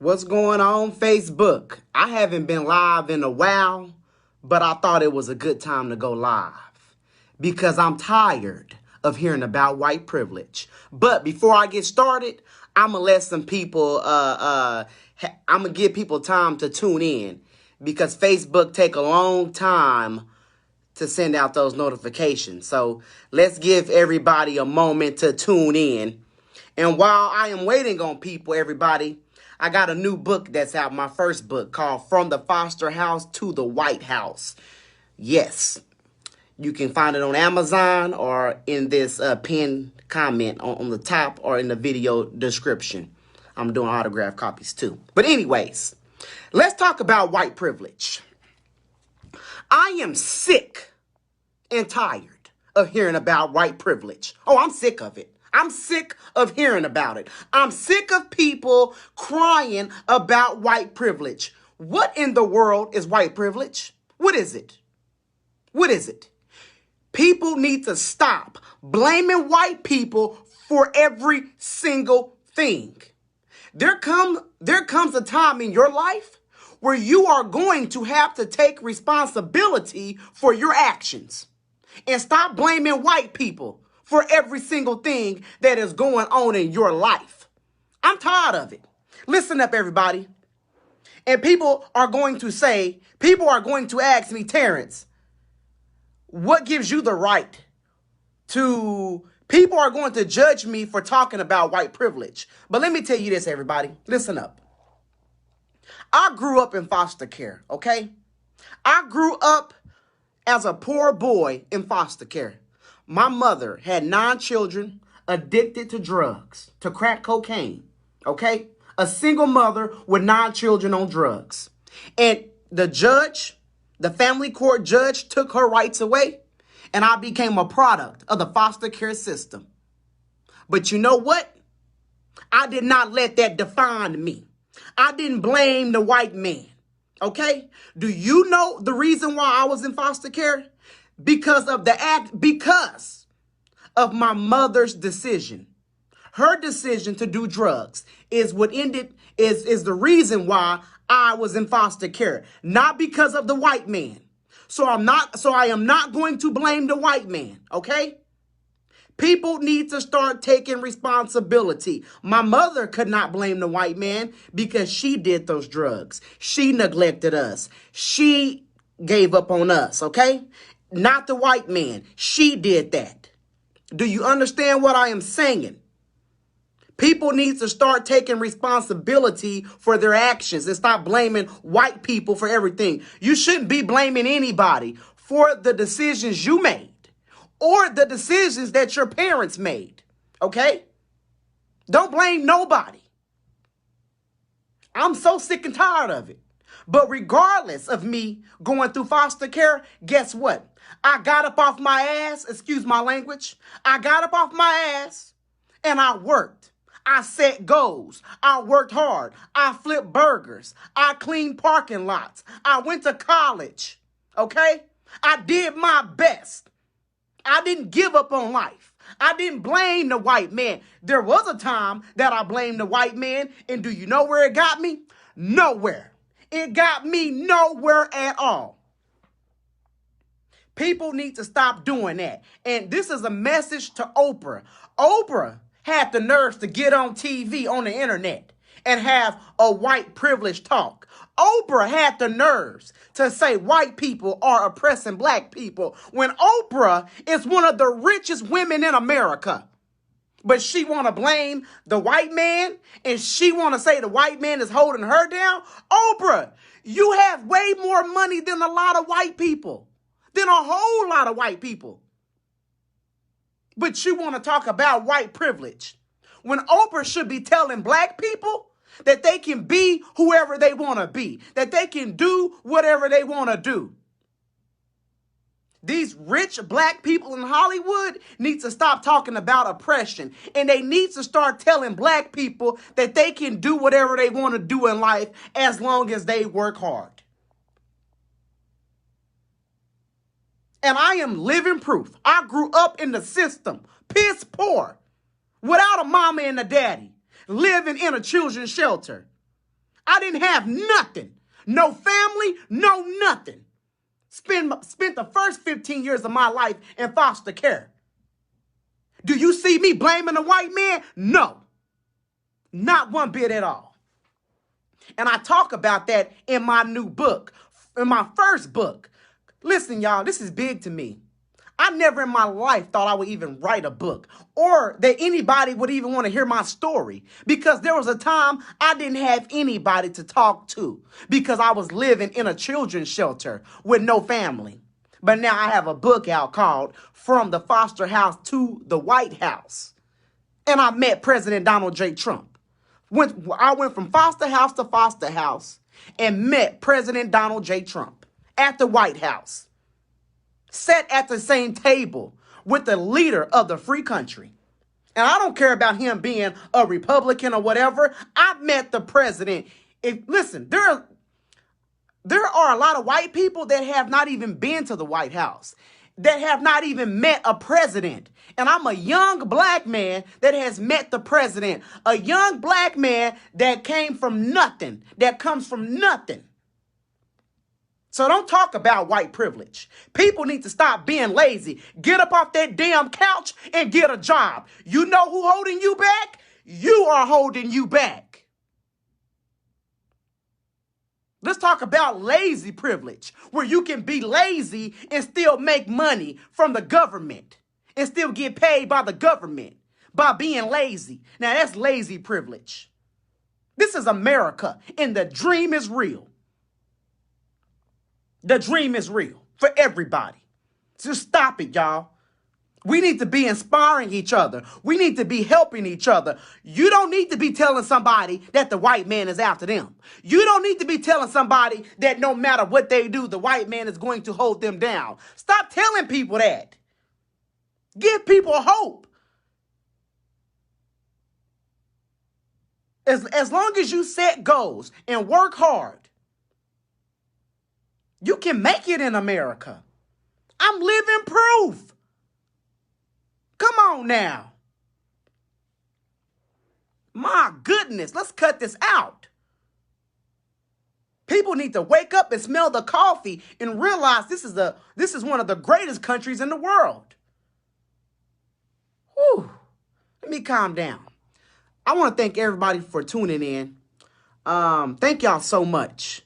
What's going on, Facebook? I haven't been live in a while, but I thought it was a good time to go live because I'm tired of hearing about white privilege. But before I get started, I'm going to let some people, I'm going to give people time to tune in because Facebook take a long time to send out those notifications. So let's give everybody a moment to tune in. And while I am waiting on people, everybody, I got a new book that's out, my first book, called From the Foster House to the White House. Yes, you can find it on Amazon or in this pinned comment on the top or in the video description. I'm doing autograph copies too. But anyways, let's talk about white privilege. I am sick and tired of hearing about white privilege. Oh, I'm sick of it. I'm sick of hearing about it. I'm sick of people crying about white privilege. What in the world is white privilege? What is it? What is it? People need to stop blaming white people for every single thing. There comes a time in your life where you are going to have to take responsibility for your actions and stop blaming white people for every single thing that is going on in your life. I'm tired of it. Listen up, everybody. And people are going to ask me, Terrence, what gives you the right people are going to judge me for talking about white privilege. But let me tell you this, everybody. Listen up. I grew up in foster care, okay? I grew up as a poor boy in foster care. My mother had 9 children addicted to drugs, to crack cocaine, okay? A single mother with 9 children on drugs. And the family court judge took her rights away, and I became a product of the foster care system. But you know what? I did not let that define me. I didn't blame the white man, okay? Do you know the reason why I was in foster care? Because of my mother's decision. Her decision to do drugs is the reason why I was in foster care, not because of the white man. So I am not going to blame the white man, okay? People need to start taking responsibility. My mother could not blame the white man because she did those drugs. She neglected us. She gave up on us, okay? Not the white man. She did that. Do you understand what I am saying? People need to start taking responsibility for their actions and stop blaming white people for everything. You shouldn't be blaming anybody for the decisions you made or the decisions that your parents made, okay? Don't blame nobody. I'm so sick and tired of it. But regardless of me going through foster care, guess what? I got up off my ass, excuse my language. I got up off my ass and I worked. I set goals. I worked hard. I flipped burgers. I cleaned parking lots. I went to college, okay? I did my best. I didn't give up on life. I didn't blame the white man. There was a time that I blamed the white man, and do you know where it got me? Nowhere. It got me nowhere at all. People need to stop doing that. And this is a message to Oprah. Oprah had the nerves to get on TV, on the internet, and have a white privilege talk. Oprah had the nerves to say white people are oppressing black people when Oprah is one of the richest women in America. But she want to blame the white man and she want to say the white man is holding her down. Oprah, you have way more money than a lot of white people, than a whole lot of white people. But you want to talk about white privilege when Oprah should be telling black people that they can be whoever they want to be, that they can do whatever they want to do. These rich black people in Hollywood need to stop talking about oppression, and they need to start telling black people that they can do whatever they want to do in life as long as they work hard. And I am living proof. I grew up in the system, piss poor, without a mama and a daddy, living in a children's shelter. I didn't have nothing. No family, no nothing. Spent the first 15 years of my life in foster care. Do you see me blaming the white man? No. Not one bit at all. And I talk about that in my new book, in my first book. Listen, y'all, this is big to me. I never in my life thought I would even write a book or that anybody would even want to hear my story, because there was a time I didn't have anybody to talk to because I was living in a children's shelter with no family. But now I have a book out called From the Foster House to the White House. And I met President Donald J. Trump. I went from foster house and met President Donald J. Trump at the White House. Sat at the same table with the leader of the free country. And I don't care about him being a Republican or whatever. I met the president. Listen, there are a lot of white people that have not even been to the White House, that have not even met a president. And I'm a young black man that has met the president, a young black man that came from nothing, that comes from nothing. So don't talk about white privilege. People need to stop being lazy. Get up off that damn couch and get a job. You know who holding you back? You are holding you back. Let's talk about lazy privilege, where you can be lazy and still make money from the government and still get paid by the government by being lazy. Now that's lazy privilege. This is America, and the dream is real. The dream is real for everybody. So stop it, y'all. We need to be inspiring each other. We need to be helping each other. You don't need to be telling somebody that the white man is after them. You don't need to be telling somebody that no matter what they do, the white man is going to hold them down. Stop telling people that. Give people hope. As long as you set goals and work hard, you can make it in America. I'm living proof. Come on now. My goodness, let's cut this out. People need to wake up and smell the coffee and realize this is one of the greatest countries in the world. Whew. Let me calm down. I want to thank everybody for tuning in. Thank y'all so much.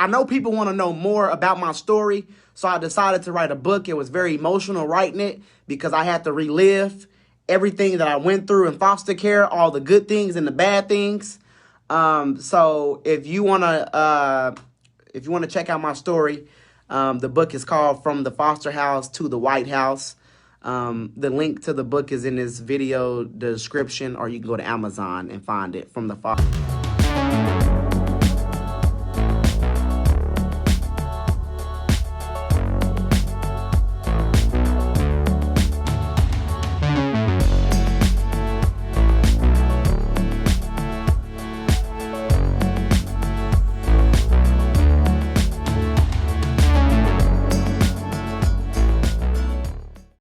I know people want to know more about my story, so I decided to write a book. It was very emotional writing it because I had to relive everything that I went through in foster care, all the good things and the bad things. So if you want to check out my story, the book is called From the Foster House to the White House. The link to the book is in this video description, or you can go to Amazon and find it. From the foster.